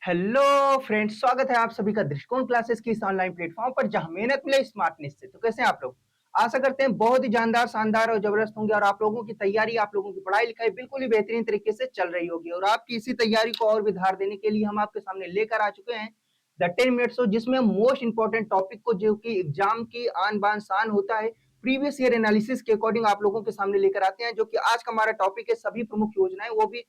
Hello friends, स्वागत है आप सभी का दृष्टिकोण क्लासेस की इस ऑनलाइन प्लेटफॉर्म पर जहां मेहनत मिले स्मार्टनेस से। तो कैसे हैं आप लोग? आशा करते हैं बहुत ही जानदार, शानदार और जबरदस्त होंगे और आप लोगों की तैयारी, आप लोगों की पढ़ाई लिखाई बिल्कुल ही बेहतरीन तरीके से चल रही होगी। और आपकी इसी तैयारी को और भी धार देने के लिए हम आपके सामने लेकर आ चुके हैं द 10 मिनट्स शो, जिसमें मोस्ट इंपॉर्टेंट टॉपिक को, जो कि एग्जाम की आन बान शान होता है, प्रीवियस ईयर एनालिसिस के अकॉर्डिंग आप लोगों के सामने लेकर आते हैं। जो कि आज का हमारा टॉपिक है सभी प्रमुख योजनाएं, वो भी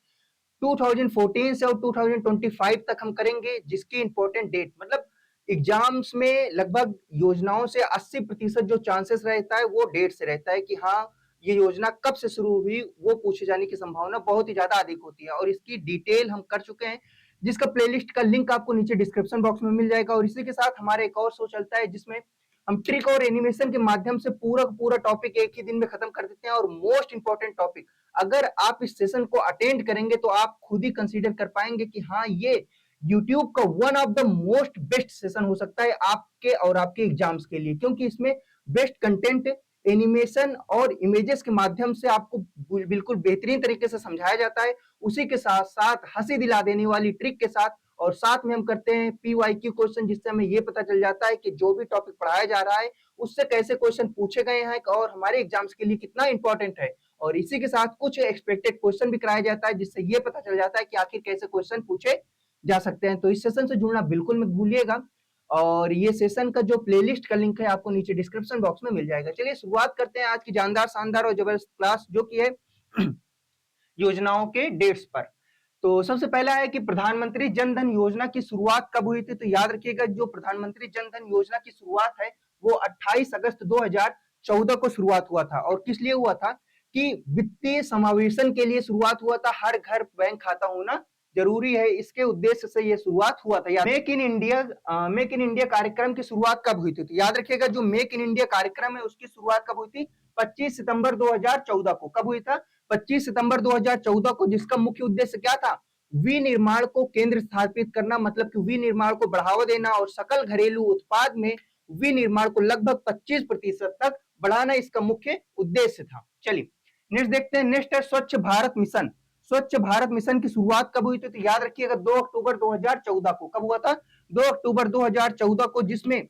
2014 से और 2025 तक हम करेंगे, जिसकी इंपॉर्टेंट डेट मतलब एग्जाम्स में लगभग योजनाओं से 80% जो चांसेस रहता है वो डेट से रहता है कि हाँ, ये योजना कब से शुरू हुई, वो पूछे जाने की संभावना बहुत ही ज्यादा अधिक होती है। और इसकी डिटेल हम कर चुके हैं, जिसका प्लेलिस्ट का लिंक आपको नीचे डिस्क्रिप्शन बॉक्स में मिल जाएगा। और इसी के साथ हमारा एक और शो चलता है, जिसमें हम ट्रिक और एनिमेशन के माध्यम से पूरा पूरा टॉपिक एक ही दिन में खत्म कर देते हैं। और मोस्ट इंपॉर्टेंट टॉपिक, अगर आप इस सेशन को अटेंड करेंगे तो आप खुद ही कंसीडर कर पाएंगे कि हाँ, ये YouTube का one of the most best session हो सकता है आपके और आपके एग्जाम्स के लिए, क्योंकि इसमें बेस्ट कंटेंट, एनिमेशन और इमेजेस के माध्यम से आपको बिल्कुल बेहतरीन तरीके से समझाया जाता है। उसी के साथ साथ हंसी दिला देने वाली ट्रिक के साथ, और साथ में हम करते हैं PYQ क्वेश्चन, जिससे हमें यह पता चल जाता है कि जो भी टॉपिक पढ़ाया जा रहा है उससे कैसे क्वेश्चन पूछे गए हैं और हमारे एग्जाम्स के लिए कितना इंपॉर्टेंट है। और इसी के साथ कुछ एक्सपेक्टेड क्वेश्चन भी कराया जाता है, जिससे ये पता चल जाता है कि आखिर कैसे क्वेश्चन पूछे जा सकते हैं। तो इस सेशन से जुड़ना बिल्कुल मत भूलिएगा। और ये सेशन का जो प्लेलिस्ट का लिंक है आपको नीचे डिस्क्रिप्शन बॉक्स में मिल जाएगा। चलिए शुरुआत करते हैं आज की जानदार, शानदार और जबरदस्त क्लास, जो कि है योजनाओं के डेट्स पर। तो सबसे पहला है कि प्रधानमंत्री जन धन योजना की शुरुआत कब हुई थी। तो याद रखिएगा, जो प्रधानमंत्री जन धन योजना की शुरुआत है वो 28 अगस्त 2014 को शुरुआत हुआ था। और किस लिए हुआ था? कि वित्तीय समावेशन के लिए शुरुआत हुआ था। हर घर बैंक खाता होना जरूरी है, इसके उद्देश्य से यह शुरुआत हुआ था। मेक इन इंडिया कार्यक्रम की शुरुआत कब हुई थी? तो याद रखिएगा, जो मेक इन इंडिया कार्यक्रम है उसकी शुरुआत कब हुई थी? 25 सितंबर 2014 को। कब हुई था? 25 सितंबर 2014 को, जिसका मुख्य उद्देश्य क्या था? विनिर्माण को केंद्र स्थापित करना, मतलब कि विनिर्माण को बढ़ावा देना और सकल घरेलू उत्पाद में विनिर्माण को लगभग 25% तक बढ़ाना इसका मुख्य उद्देश्य था। चलिए नेक्स्ट देखते हैं। नेक्स्ट है स्वच्छ भारत मिशन। स्वच्छ भारत मिशन की शुरुआत कब हुई थी? तो याद रखिएगा 2 अक्टूबर 2014 को। कब हुआ था? 2 अक्टूबर 2014 को, जिसमें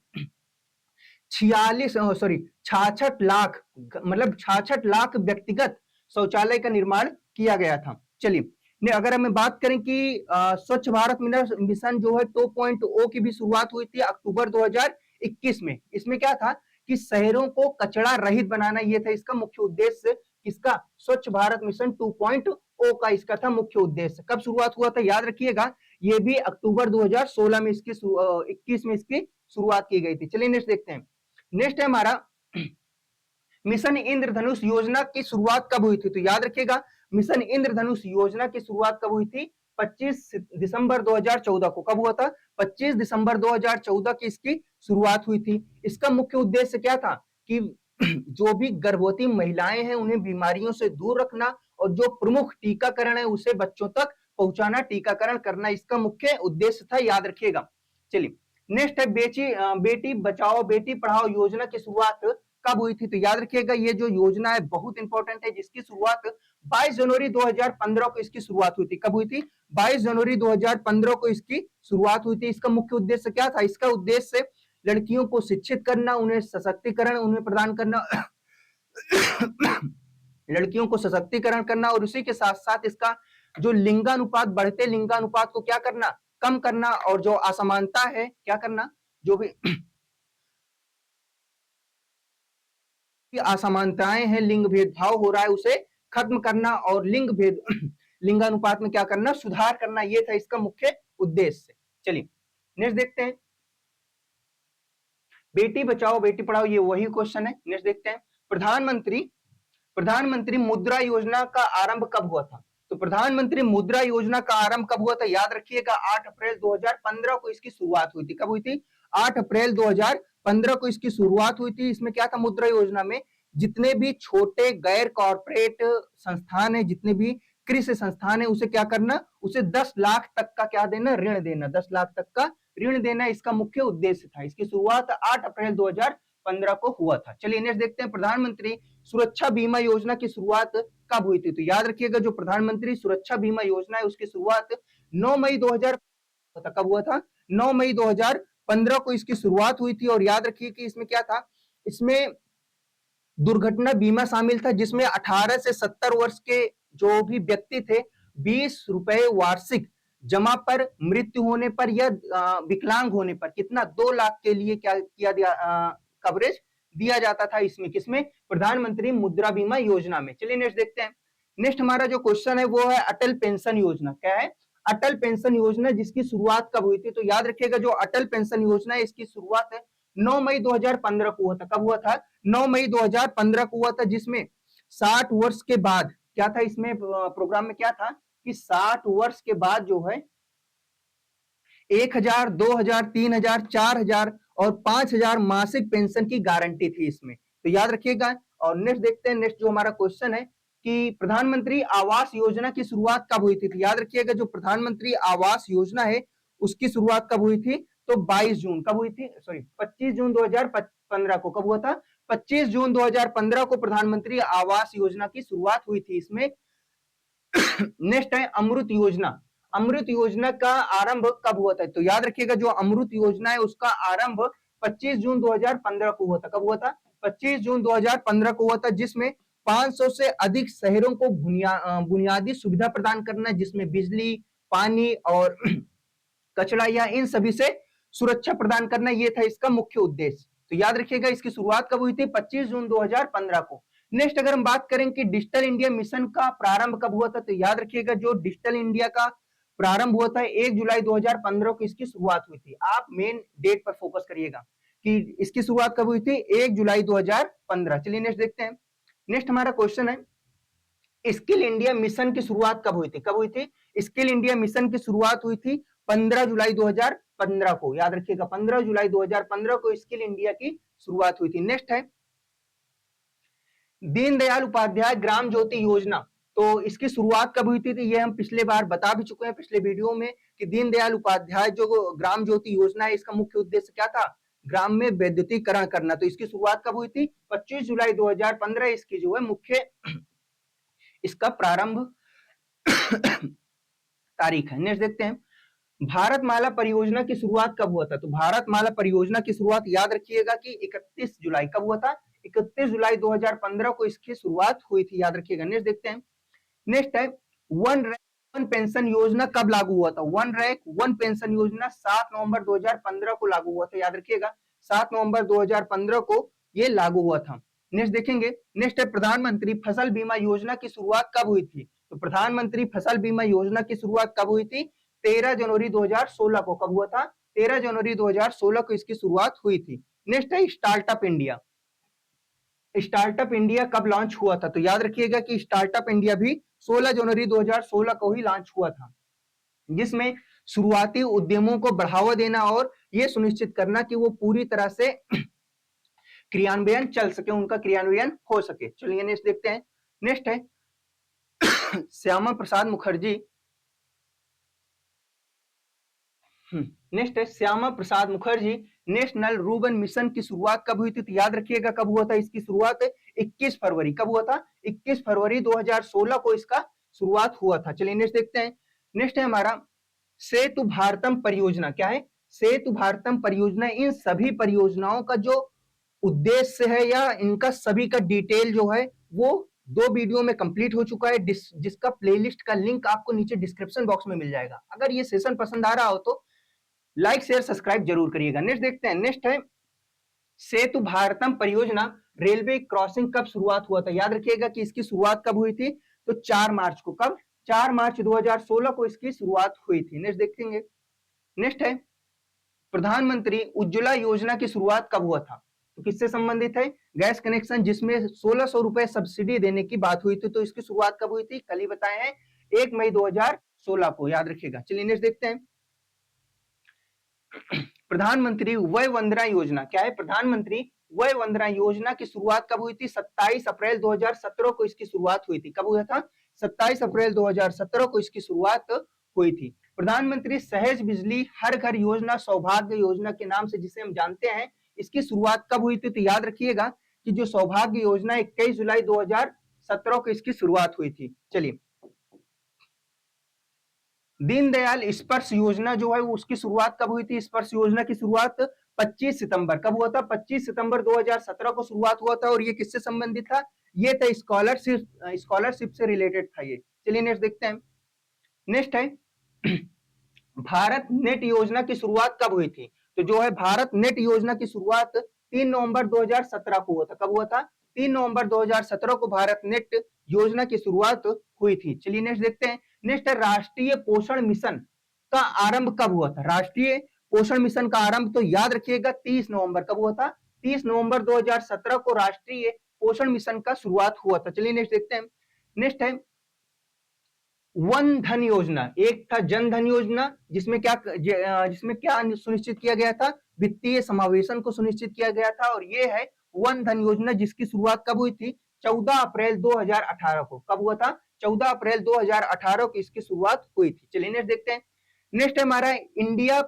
66 लाख, मतलब 66 लाख व्यक्तिगत शौचालय का निर्माण किया गया था। चलिए अगर हमें बात करें कि स्वच्छ भारत मिशन जो है 2.0 की भी शुरुआत हुई थी अक्टूबर 2021 में। इसमें क्या था कि शहरों को कचरा रहित बनाना, ये था इसका मुख्य उद्देश्य। किसका? स्वच्छ भारत मिशन 2.0 का इसका था मुख्य उद्देश्य। कब शुरुआत हुआ था? याद रखिएगा, ये भी अक्टूबर 2016 में इसकी 21 में इसकी शुरुआत की गई थी। चलिए नेक्स्ट देखते हैं। नेक्स्ट है हमारा मिशन इंद्रधनुष योजना की शुरुआत कब हुई थी? तो याद रखिएगा, मिशन इंद्रधनुष योजना की शुरुआत कब हुई थी? 25 दिसंबर 2014 को। कब हुआ था? 25 दिसंबर 2014 की इसकी शुरुआत हुई थी। इसका मुख्य उद्देश्य क्या था? कि जो भी गर्भवती महिलाएं हैं उन्हें बीमारियों से दूर रखना, और जो प्रमुख टीकाकरण है उसे बच्चों तक पहुंचाना, टीकाकरण करना इसका मुख्य उद्देश्य था। याद रखिएगा। चलिए नेक्स्ट है बेटी बचाओ बेटी पढ़ाओ योजना की शुरुआत कब हुई थी? तो याद रखिएगा, ये जो योजना है बहुत इंपॉर्टेंट है, जिसकी शुरुआत 22 जनवरी 2015 को इसकी शुरुआत हुई थी। कब हुई थी? 22 जनवरी 2015 को इसकी शुरुआत हुई थी। इसका मुख्य उद्देश्य क्या था? इसका उद्देश्य लड़कियों को शिक्षित करना, उन्हें सशक्तिकरण उन्हें प्रदान करना लड़कियों को सशक्तिकरण करना, और उसी के साथ साथ इसका जो लिंगानुपात, बढ़ते लिंगानुपात को क्या करना? कम करना, और जो असमानता है क्या करना? जो भी असमानताएं हैं, लिंग भेदभाव हो रहा है, उसे खत्म करना, और लिंगानुपात में क्या करना? सुधार करना। ये था इसका मुख्य उद्देश्य। चलिए नेक्स्ट देखते हैं। बेटी बचाओ बेटी पढ़ाओ, ये वही क्वेश्चन है। नेक्स्ट देखते हैं। प्रधानमंत्री मुद्रा योजना का आरंभ कब हुआ था? तो प्रधानमंत्री मुद्रा योजना का आरंभ कब हुआ था? याद रखिएगा, 8 अप्रैल 2015 को इसकी शुरुआत हुई थी। कब हुई थी? 8 अप्रैल 2015 को इसकी शुरुआत हुई थी। इसमें क्या था? मुद्रा योजना में जितने भी छोटे गैर कॉर्पोरेट संस्थान है, जितने भी कृषि संस्थान है, उसे क्या करना? उसे 10 लाख तक का क्या देना? ऋण देना। 10 लाख तक का ऋण देना इसका मुख्य उद्देश्य था। इसकी शुरुआत 8 अप्रैल 2015 को हुआ था। चलिए नेक्स्ट देखते हैं। प्रधानमंत्री सुरक्षा बीमा योजना की शुरुआत कब हुई थी? तो याद रखिएगा, जो प्रधानमंत्री सुरक्षा बीमा योजना है उसकी शुरुआत 9 मई 2000 हुआ था। कब हुआ था? 9 मई 2015 को इसकी शुरुआत हुई थी। और याद रखिए कि इसमें क्या था, इसमें दुर्घटना बीमा शामिल था, जिसमें 18 से 70 वर्ष के जो भी व्यक्ति थे 20 रुपए वार्षिक जमा पर मृत्यु होने पर या विकलांग होने पर कितना 2 लाख के लिए क्या किया दिया कवरेज दिया जाता था इसमें, किसमें? प्रधानमंत्री मुद्रा बीमा योजना में। चलिए नेक्स्ट देखते हैं। नेक्स्ट हमारा जो क्वेश्चन है वो है अटल पेंशन योजना। क्या है? अटल पेंशन योजना, जिसकी शुरुआत कब हुई थी? तो याद रखिएगा जो अटल पेंशन योजना है इसकी शुरुआत है 9 मई 2015 को हुआ था। कब हुआ था? 9 मई 2015 को हुआ था, जिसमें 60 वर्ष के बाद क्या था इसमें प्रोग्राम में क्या था कि 60 वर्ष के बाद जो है 1000, 2000, 3000, 4000 और 5000 मासिक पेंशन की गारंटी थी इसमें। तो याद रखिएगा। और नेक्स्ट देखते हैं। नेक्स्ट जो हमारा क्वेश्चन है कि प्रधानमंत्री आवास योजना की शुरुआत कब हुई थी? तो याद रखिएगा जो प्रधानमंत्री आवास योजना है उसकी शुरुआत कब हुई थी? तो 22 जून कब हुई थी? सॉरी 25 जून 2015 को। कब हुआ था? 25 जून 2015 को प्रधानमंत्री आवास योजना की शुरुआत हुई थी इसमें। नेक्स्ट है अमृत योजना। अमृत योजना का आरंभ कब हुआ था? तो याद रखिएगा जो अमृत योजना है उसका आरंभ 25 जून 2015 को हुआ था। कब हुआ था? 25 जून 2015 को हुआ था, जिसमें 500 से अधिक शहरों को बुनियादी सुविधा प्रदान करना, जिसमें बिजली, पानी और कचरा या इन सभी से सुरक्षा प्रदान करना, ये था इसका मुख्य उद्देश्य। तो याद रखिएगा इसकी शुरुआत कब हुई थी? 25 जून 2015 को। नेक्स्ट अगर हम बात करें कि डिजिटल इंडिया मिशन का प्रारंभ कब हुआ था, तो याद रखिएगा जो डिजिटल इंडिया का प्रारंभ हुआ था 1 जुलाई 2015 को इसकी शुरुआत हुई थी। आप मेन डेट पर फोकस करिएगा कि इसकी शुरुआत कब हुई थी? 1 जुलाई 2015। चलिए नेक्स्ट देखते हैं। नेक्स्ट हमारा क्वेश्चन है स्किल इंडिया मिशन की शुरुआत कब हुई थी? कब हुई थी? स्किल इंडिया मिशन की शुरुआत हुई थी 15 जुलाई 2015 को। याद रखिएगा 15 जुलाई 2015 को स्किल इंडिया की शुरुआत हुई थी। नेक्स्ट है दीनदयाल उपाध्याय ग्राम ज्योति योजना। तो इसकी शुरुआत कब हुई थी? तो ये हम पिछले बार बता भी चुके हैं पिछले वीडियो में कि दीनदयाल उपाध्याय जो ग्राम ज्योति योजना है इसका मुख्य उद्देश्य क्या था? ग्राम में वैद्युतीकरण करना। तो इसकी शुरुआत कब हुई थी? 25 जुलाई 2015 इसकी जो है मुख्य इसका प्रारंभ तारीख है। नेक्स्ट देखते हैं भारतमाला परियोजना की शुरुआत कब हुआ था? तो भारतमाला परियोजना की शुरुआत याद रखिएगा कि 31 जुलाई कब हुआ था? 31 जुलाई 2015 को इसकी शुरुआत हुई थी। याद रखिएगा। नेक्स्ट देखते हैं। नेक्स्ट है वन रैंक वन पेंशन योजना कब लागू हुआ था? वन रैंक वन पेंशन योजना 7 नवंबर 2015 को लागू हुआ था। याद रखिएगा 7 नवंबर 2015 को ये लागू हुआ था। नेक्स्ट देखेंगे। नेक्स्ट है प्रधानमंत्री फसल बीमा योजना की शुरुआत कब हुई थी? तो प्रधानमंत्री फसल बीमा योजना की शुरुआत कब हुई थी? 13 जनवरी 2016 को। कब हुआ था? 13 जनवरी 2016 को इसकी शुरुआत हुई थी। नेक्स्ट है स्टार्टअप इंडिया। स्टार्टअप इंडिया कब लॉन्च हुआ था? तो याद रखिएगा कि स्टार्टअप इंडिया भी 16 जनवरी 2016 को ही लॉन्च हुआ था, जिसमें शुरुआती उद्यमों को बढ़ावा देना और यह सुनिश्चित करना कि वो पूरी तरह से क्रियान्वयन चल सके, उनका क्रियान्वयन हो सके। चलिए नेक्स्ट देखते हैं। नेक्स्ट है श्यामा प्रसाद मुखर्जी। नेक्स्ट है Shyama Prasad Mukherjee national rurban mission की शुरुआत कब हुई थी? तो याद रखिएगा कब हुआ था इसकी शुरुआत? 21 फरवरी। कब हुआ था? 21 फरवरी 2016 को इसका शुरुआत हुआ था। चलिए नेक्स्ट देखते हैं। नेक्स्ट है हमारा सेतु भारतम परियोजना। क्या है? सेतु भारतम परियोजना। इन सभी परियोजनाओं का जो उद्देश्य है या इनका सभी का डिटेल जो है वो 2 वीडियो में कंप्लीट हो चुका है, जिसका प्लेलिस्ट का लिंक आपको नीचे डिस्क्रिप्शन बॉक्स में मिल जाएगा। अगर ये सेशन पसंद आ रहा हो तो लाइक शेयर सब्सक्राइब जरूर करिएगा। नेक्स्ट देखते हैं। नेक्स्ट है सेतु भारतम परियोजना रेलवे क्रॉसिंग कब शुरुआत हुआ था? याद रखिएगा कि इसकी शुरुआत कब हुई थी? तो 4 मार्च को। कब? 4 मार्च 2016 को इसकी शुरुआत हुई थी। नेक्स्ट देखेंगे। नेक्स्ट है प्रधानमंत्री उज्ज्वला योजना की शुरुआत कब हुआ था? तो किससे संबंधित है? गैस कनेक्शन, जिसमें 1600 रुपए सब्सिडी देने की बात हुई थी। तो इसकी शुरुआत कब हुई थी? कल ही बताए हैं 1 मई 2016 को। याद रखिएगा। चलिए नेक्स्ट देखते हैं। प्रधानमंत्री वय वंदना योजना। क्या है? प्रधानमंत्री वय वंदना योजना की शुरुआत कब हुई थी? 27 अप्रैल 2017 को इसकी शुरुआत हुई थी। कब हुआ था? 27 अप्रैल 2017 को इसकी शुरुआत हुई थी। प्रधानमंत्री सहज बिजली हर घर योजना सौभाग्य योजना के नाम से जिसे हम जानते हैं, इसकी शुरुआत कब हुई थी? तो याद रखिएगा कि जो सौभाग्य योजना 21 जुलाई 2017 को इसकी शुरुआत हुई थी। चलिए दीनदयाल स्पर्श योजना जो है उसकी शुरुआत कब हुई थी? स्पर्श योजना की शुरुआत 25 सितंबर कब हुआ था? 25 सितंबर 2017 को शुरुआत हुआ था और ये किससे संबंधित था? ये था स्कॉलरशिप से रिलेटेड था ये। चलिए नेक्स्ट देखते हैं। नेक्स्ट है भारत नेट योजना की शुरुआत कब हुई थी? तो जो है भारत नेट योजना की शुरुआत 3 नवंबर 2017 को हुआ था। कब हुआ था? 3 नवंबर 2017 को भारत नेट योजना की शुरुआत हुई थी। चलिए नेक्स्ट देखते हैं। नेक्स्ट है राष्ट्रीय पोषण मिशन का आरंभ कब हुआ था? राष्ट्रीय पोषण मिशन का आरंभ तो याद रखिएगा 30 नवंबर कब हुआ था? 30 नवंबर 2017 को राष्ट्रीय पोषण मिशन का शुरुआत हुआ था। चलिए नेक्स्ट देखते हैं। नेक्स्ट है वन धन योजना। एक था जन धन योजना जिसमें क्या सुनिश्चित किया गया था? वित्तीय समावेशन को सुनिश्चित किया गया था। और ये है वन धन योजना जिसकी शुरुआत कब हुई थी? 14 अप्रैल 2018 को। कब हुआ था? 14 अप्रैल 2018 को इसकी शुरुआत हुई थी। चलिए नेक्स्ट देखते हैं। नेक्स्ट है हमारा इंडिया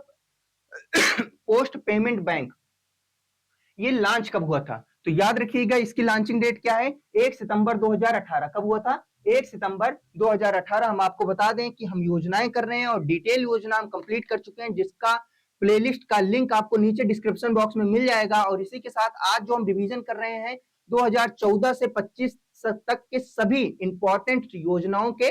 पोस्ट पेमेंट बैंक। ये लॉन्च कब हुआ था? तो याद रखिएगा इसकी लॉन्चिंग डेट क्या है? 1 सितंबर 2018। कब हुआ था? 1 सितंबर 2018। हम आपको बता दें कि हम योजनाएं कर रहे हैं और डिटेल योजना हम कंप्लीट कर चुके हैं जिसका प्लेलिस्ट का लिंक आपको नीचे डिस्क्रिप्शन बॉक्स में मिल जाएगा। और इसी के साथ आज जो हम रिवीजन कर रहे हैं 2014 से 25 तक के सभी इंपॉर्टेंट योजनाओं के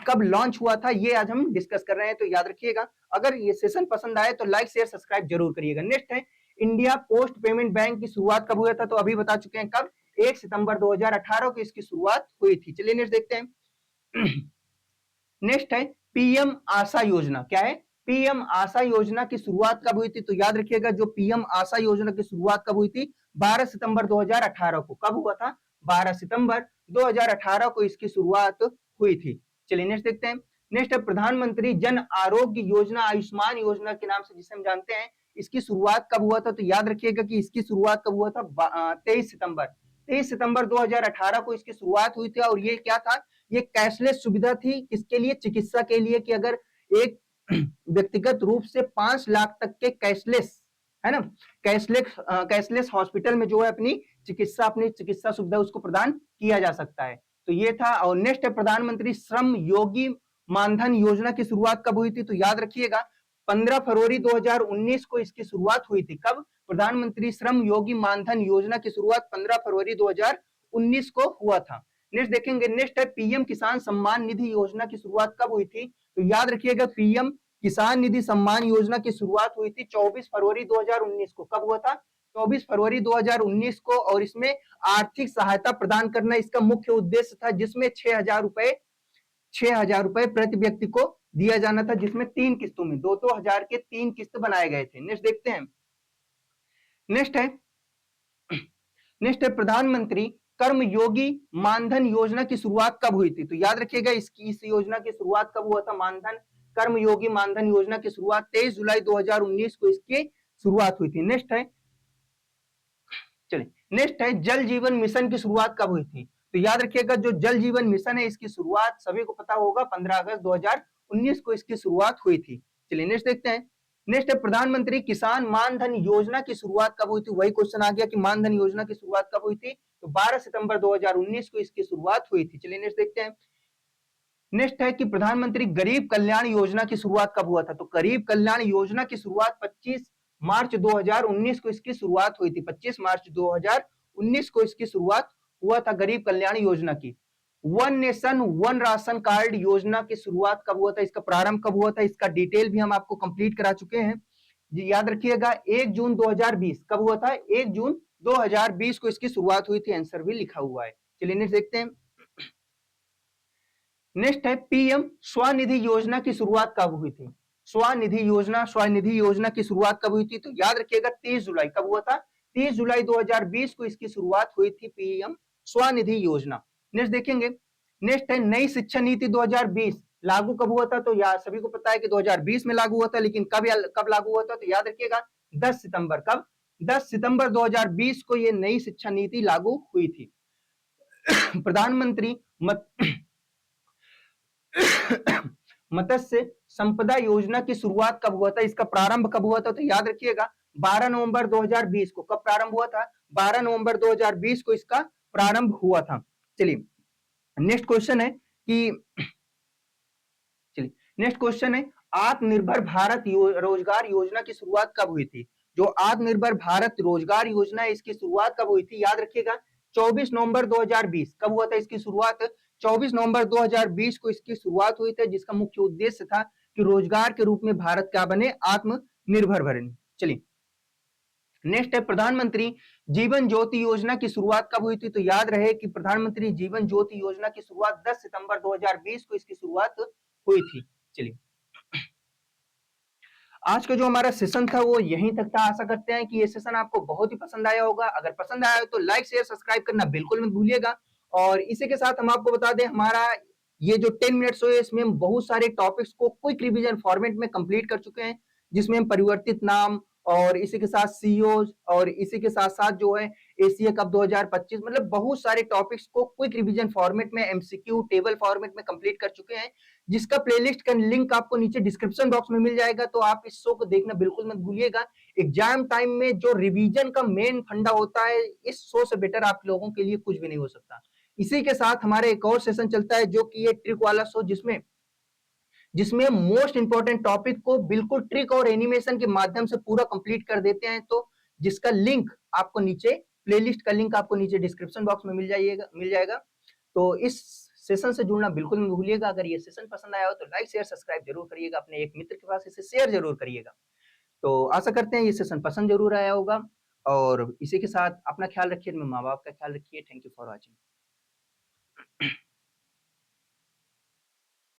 कब लॉन्च हुआ था ये आज हम डिस्कस कर रहे हैं। तो याद रखिएगा अगर ये सेशन पसंद आए तो लाइक शेयर सब्सक्राइब जरूर करिएगा। नेक्स्ट है इंडिया पोस्ट पेमेंट बैंक की शुरुआत कब हुआ था? तो अभी बता चुके हैं कब? 1 सितंबर 2018 को इसकी शुरुआत हुई थी। चलिए नेक्स्ट देखते हैं। नेक्स्ट है पीएम आशा योजना। क्या है? पीएम आशा योजना की शुरुआत कब हुई थी? तो याद रखिएगा जो पीएम आशा योजना की शुरुआत कब हुई थी? 12 सितंबर 2018 को। कब हुआ था? 12 सितंबर 2018 को इसकी शुरुआत हुई थी। चलिए नेक्स्ट देखते हैं। नेक्स्ट है प्रधानमंत्री जन आरोग्य योजना, आयुष्मान योजना के नाम से जिसे हम जानते हैं। इसकी शुरुआत कब हुआ था? तो याद रखिएगा कि इसकी शुरुआत कब हुआ था? 23 सितंबर 23 सितंबर 2018 को इसकी शुरुआत हुई थी। और ये क्या था? ये कैशलेस सुविधा थी किसके लिए? चिकित्सा के लिए, कि अगर एक व्यक्तिगत रूप से 5 लाख तक के कैशलेस, है ना, कैशलेस हॉस्पिटल में जो है अपनी चिकित्सा सुविधा उसको प्रदान किया जा सकता है। तो ये था। और नेक्स्ट है प्रधानमंत्री श्रम योगी मानधन योजना की शुरुआत कब हुई थी? तो याद रखिएगा 15 फरवरी 2019 को इसकी शुरुआत हुई थी। कब? प्रधानमंत्री श्रम योगी मानधन योजना की शुरुआत 15 फरवरी 2019 को हुआ था। नेक्स्ट देखेंगे। नेक्स्ट है पीएम किसान सम्मान निधि योजना की शुरुआत कब हुई थी? तो याद रखिएगा पीएम किसान निधि सम्मान योजना की शुरुआत हुई थी 24 फरवरी 2019 को। कब हुआ था? 24 फरवरी 2019 को। और इसमें आर्थिक सहायता प्रदान करना इसका मुख्य उद्देश्य था, जिसमें 6,000 रुपए प्रति व्यक्ति को दिया जाना था, जिसमें 3 किस्तों में 2-2 हजार के 3 किस्त बनाए गए थे। नेक्स्ट देखते हैं। नेक्स्ट है प्रधानमंत्री कर्मयोगी मानधन योजना की शुरुआत कब हुई थी? तो याद रखिएगा इस योजना की शुरुआत कब हुआ था? कर्मयोगी मानधन योजना की शुरुआत 23 जुलाई 2019 को इसकी शुरुआत हुई थी। नेक्स्ट है जल जीवन मिशन की शुरुआत कब हुई थी? तो याद रखिएगा जो जल जीवन मिशन है इसकी शुरुआत सभी को पता होगा 15 अगस्त 2019 को इसकी शुरुआत हुई थी। चलिए नेक्स्ट देखते हैं। नेक्स्ट है प्रधानमंत्री किसान मानधन योजना की शुरुआत कब हुई थी? वही क्वेश्चन आ गया कि मानधन योजना की शुरुआत कब हुई थी? तो 12 सितंबर 2019 को इसकी शुरुआत हुई थी। चलिए नेक्स्ट देखते हैं। नेक्स्ट है कि प्रधानमंत्री गरीब कल्याण योजना की शुरुआत कब हुआ था? तो गरीब कल्याण योजना की शुरुआत 25 मार्च 2019 को इसकी शुरुआत हुई थी। 25 मार्च 2019 को इसकी शुरुआत हुआ था गरीब कल्याण योजना की। One nation one ration card योजना की शुरुआत कब हुआ था? इसका प्रारंभ कब हुआ था? इसका डिटेल भी हम आपको कंप्लीट करा चुके हैं। याद रखिएगा 1 जून 2020। कब हुआ था? 1 जून 2020 को इसकी शुरुआत हुई थी। आंसर भी लिखा हुआ है। चलिए नेक्स्ट देखते हैं। नेक्स्ट है पीएम स्वनिधि योजना की शुरुआत कब हुई थी? स्वनिधि योजना की शुरुआत कब हुई थी? तो याद रखिएगा 30 जुलाई। कब हुआ था? 30 जुलाई 2020 को इसकी शुरुआत हुई थी पीएम स्वनिधि योजना। नेक्स्ट देखेंगे। नेक्स्ट है नई शिक्षा नीति 2020 लागू कब हुआ था? तो यार सभी को पता है कि 2020 में लागू हुआ था, लेकिन कब लागू हुआ था? तो याद रखिएगा 10 सितंबर। कब? 10 सितंबर 2020 को ये नई शिक्षा नीति लागू हुई थी। प्रधानमंत्री मत्स्य संपदा योजना की शुरुआत कब हुआ था? इसका प्रारंभ कब हुआ था? तो याद रखिएगा 12 नवंबर 2020 को। कब प्रारंभ हुआ था? 12 नवंबर 2020 को इसका प्रारंभ हुआ था। चलिए नेक्स्ट क्वेश्चन है कि नेक्स्ट क्वेश्चन है, आत्मनिर्भर भारत रोजगार योजना की शुरुआत कब हुई थी? जो आत्मनिर्भर भारत रोजगार योजना है, इसकी शुरुआत कब हुई थी? याद रखिएगा, 24 नवंबर 2020। कब हुआ था इसकी शुरुआत? 24 नवंबर 2020 को इसकी शुरुआत हुई थी, जिसका मुख्य उद्देश्य था कि रोजगार के रूप में भारत क्या बने? आत्मनिर्भर बने। चलिए, नेक्स्ट है, प्रधानमंत्री जीवन ज्योति योजना की शुरुआत कब हुई थी? तो याद रहे कि प्रधानमंत्री जीवन ज्योति योजना की शुरुआत 10 सितंबर 2020 को इसकी शुरुआत हुई थी। चलिए, आज का जो हमारा सेशन था वो यहीं तक था। आशा करते हैं कि ये सेशन आपको बहुत ही पसंद आया होगा। अगर पसंद आया हो तो लाइक शेयर सब्सक्राइब करना बिल्कुल मत भूलिएगा। और इसी के साथ हम आपको बता दें, हमारा ये जो 10 मिनट्स हुए, इसमें हम बहुत सारे टॉपिक्स को क्विक रिवीजन फॉर्मेट में कंप्लीट कर चुके हैं, जिसमें हम परिवर्तित नाम और इसी के साथ सीईओ और इसी के साथ साथ जो है एशिया कप 2025, मतलब बहुत सारे टॉपिक्स को क्विक रिवीजन फॉर्मेट में, एमसीक्यू टेबल फॉर्मेट में कंप्लीट कर चुके हैं, जिसका प्लेलिस्ट का लिंक आपको नीचे डिस्क्रिप्शन बॉक्स में मिल जाएगा। तो आप इस शो को देखना बिल्कुल मत भूलिएगा। एग्जाम टाइम में जो रिवीजन का मेन फंडा होता है, इस शो से बेटर आप लोगों के लिए कुछ भी नहीं हो सकता। इसी के साथ हमारे एक और सेशन चलता है, जो कि ये ट्रिक वाला शो, जिसमें जिसमें मोस्ट इंपॉर्टेंट टॉपिक को बिल्कुल ट्रिक और एनिमेशन के माध्यम से पूरा कंप्लीट कर देते हैं। तो जिसका लिंक आपको नीचे, प्लेलिस्ट का लिंक आपको नीचे डिस्क्रिप्शन बॉक्स में मिल जाएगा। तो इस सेशन से जुड़ना बिल्कुल नहीं भूलिएगा। अगर ये सेशन पसंद आया हो तो लाइक शेयर सब्सक्राइब जरूर करिएगा, अपने एक मित्र के पास इसे शेयर जरूर करिएगा। तो आशा करते हैं ये सेशन पसंद जरूर आया होगा। और इसी के साथ अपना ख्याल रखिए, अपने माँ बाप का ख्याल रखिए। Thank you for watching.